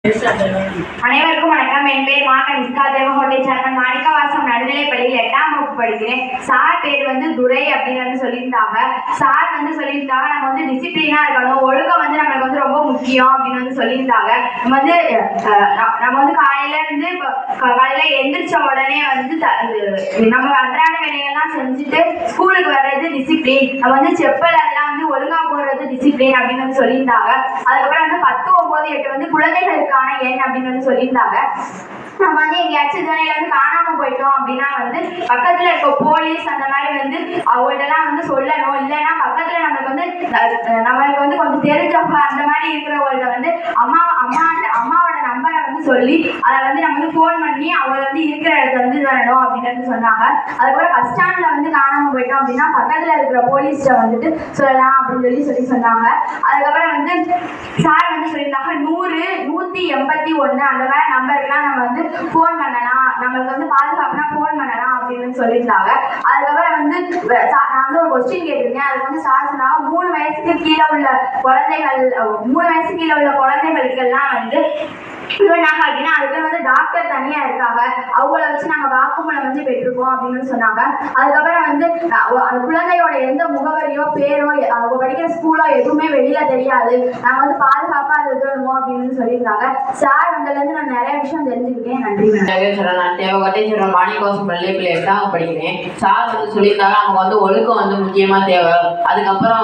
அனைவருக்கும் வணக்கம். என் பேர் மாணிக்கா தேவகோட்டை சேர்மன் மாணிக்கவாசம் நடுநிலைப்பள்ளியில் 8ஆம் வகுப்பு படிக்கிறேன். சார் பேர் துரை அப்படின்னு சொல்லியிருந்தாங்க. சார் சொல்லியிருந்தாங்க நம்ம டிசிப்ளினா இருக்கணும், ஒழுக்கம் நம்மளுக்கு ரொம்ப முக்கியம் அப்படின்னு சொல்லியிருந்தாங்க. நம்ம காலையில இருந்து காலையில எந்திரிச்ச உடனே நம்ம அன்றாட வேலைகள்லாம் செஞ்சுட்டு ஸ்கூலுக்கு வர்றது டிசிப்ளின், நம்ம செப்பல் அதெல்லாம் ஒழுங்கா போடுறது டிசிப்ளின் அப்படின்னு சொல்லியிருந்தாங்க. அதுக்கப்புறம் 10, 9, 8 குழந்தைகளுக்கான எண் அப்படின்னு சொல்லியிருந்தாங்க. நம்ம எங்கேயாச்சும் துணையில காணாம போயிட்டோம் அப்படின்னா பக்கத்துல இருக்க போலீஸ் அந்த மாதிரி அவங்கள்ட்டலாம் சொல்லணும். இல்லைன்னா பக்கத்துல நம்மளுக்கு கொஞ்சம் தெரிஞ்சவங்க அந்த மாதிரி இருக்கிறவங்கள்ட்ட அம்மாவோட நம்பரை சொல்லி அதை நம்ம ஃபோன் பண்ணி அவங்கள இருக்கிற இடத்த வரணும் அப்படின்னு சொன்னாங்க. அதுக்கப்புறம் பஸ் ஸ்டாண்ட்ல காணாம போயிட்டோம் அப்படின்னா பக்கத்துல இருக்கிற போலீஸ்ட சொல்லலாம் அப்படின்னு சொல்லி சொன்னாங்க. அதுக்கப்புறம் சார் சொல்லியிருந்தாங்க 100, 181 அந்த மாதிரி நம்பருக்குலாம் நம்ம ஃபோன் பண்ணலாம், நம்மளுக்கு பாதுகாப்புனா ஃபோன் பண்ணலாம் அப்படின்னு சொல்லியிருந்தாங்க. அதுக்கப்புறம் நான் ஒரு கொஸ்டின் கேட்டிருந்தேன். அதுக்கு சார் சொன்னாங்க 3 வயசுக்கு கீழே உள்ள குழந்தைகளுக்கெல்லாம் சொன்னாங்க அப்படின்னா அதுக்கு டாக்டர் தனியா இருக்காங்க, அவங்கள வச்சு நாங்க வாக்குமூலம் பெற்றிருக்கோம் அப்படின்னு சொன்னாங்க. அதுக்கப்புறம் அந்த குழந்தையோட எந்த முகவரியோ பேரோ அவங்க படிக்கிற ஸ்கூலோ எதுவுமே வெளியில தெரியாது, நாங்க பாதுகாப்பா இருக்கணுமோ அப்படின்னு சொல்லியிருந்தாங்க. சார் வந்ததுல நான் நிறைய விஷயம் தெரிஞ்சுக்கிட்டேன். நன்றி. நான் மாணிக்கவாசம் பள்ளியில் 8ஆம் படிக்கிறேன். சார் சொல்லியிருந்தாங்க நமக்கு ஒழுக்கம் முக்கியமா தேவை. அதுக்கப்புறம்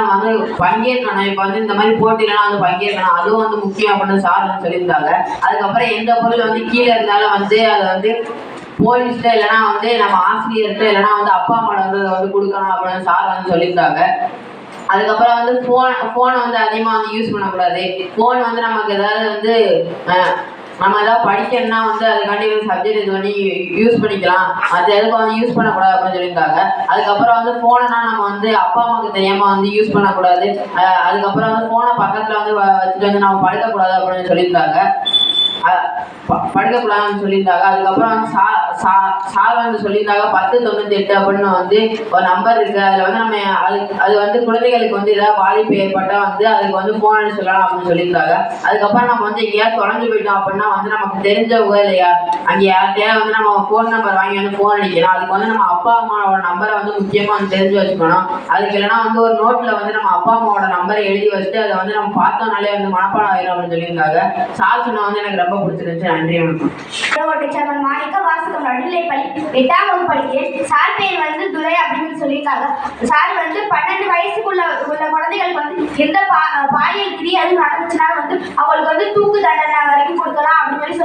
நம்ம பங்கேற்கணும். இப்ப இந்த மாதிரி போட்டிலாம் பங்கேற்கணும், அதுவும் முக்கியம் அப்படின்னு சார் சொல்லியிருந்தாங்க. அதுக்கப்புறம் எந்த பொருள் கீழே இருந்தாலும் அதை போலீஸ்ட இல்லைன்னா நம்ம ஆசிரியர்கிட்ட இல்லைன்னா அப்பா அம்மா கொடுக்கணும் அப்படின்னு சார் சொல்லியிருந்தாங்க. அதுக்கப்புறம் ஃபோனை அதிகமாக யூஸ் பண்ணக்கூடாது. ஃபோன் நமக்கு ஏதாவது நம்ம ஏதாவது படிக்கணும்னா அதுக்காண்டி சப்ஜெக்ட் இது பண்ணி யூஸ் பண்ணிக்கலாம், அது எதுக்கு யூஸ் பண்ணக்கூடாது அப்படின்னு சொல்லியிருந்தாங்க. அதுக்கப்புறம் ஃபோனை நம்ம அப்பா அம்மாவுக்கு தெரியாம யூஸ் பண்ணக்கூடாது. அதுக்கப்புறம் ஃபோனை பக்கத்துல வச்சுட்டு நம்ம படுக்கக்கூடாது அப்படின்னு சொல்லியிருந்தாங்க. படுக்கக்கூடாதுன்னு சொல்லியிருந்தாங்க. அதுக்கப்புறம் சார் சொல்லியிருந்தாங்க 1098 அப்படின்னு ஒரு நம்பர் இருக்கு. அதுல நம்ம அது குழந்தைகளுக்கு ஏதாவது பாதிப்பு ஏற்பட்டா அதுக்கு ஃபோன் அடிச்சு சொல்லலாம் அப்படின்னு சொல்லியிருந்தாங்க. அதுக்கப்புறம் நம்ம எங்கேயாவது தொலைஞ்சு போயிட்டோம் அப்படின்னா நமக்கு தெரிஞ்சவங்க இல்லையா அங்கே யார்கிட்டயாவது நம்ம ஃபோன் நம்பர் வாங்கி ஃபோன் அடிக்கணும். அதுக்கு நம்ம அப்பா அம்மாவோட நம்பரை முக்கியமா தெரிஞ்சு வச்சுக்கணும். அதுக்கு இல்லைன்னா ஒரு நோட்ல நம்ம அப்பா அம்மாவோட நம்பரை எழுதி வச்சுட்டு அதை நம்ம பார்த்தோம்னாலே மனப்பாடம் ஆயிரும் அப்படின்னு சொல்லியிருந்தாங்க. சார் சொன்ன எனக்கு ரொம்ப பிடிச்சிருந்துச்சு. நன்றி. வணக்கம். மாணிக்கவாசம் நடுநிலைப்பள்ளி 8ஆம் வகுப்பு படிக்கிறேன். சார் பேர் துரை அப்படின்னு சொல்லியிருக்காங்க. சார் 12 வயசுக்குள்ள குழந்தைகளுக்கு எந்த பாலியல் கிரியை நடந்துச்சுன்னா அவங்களுக்கு தூக்கு தண்டனை வரைக்கும்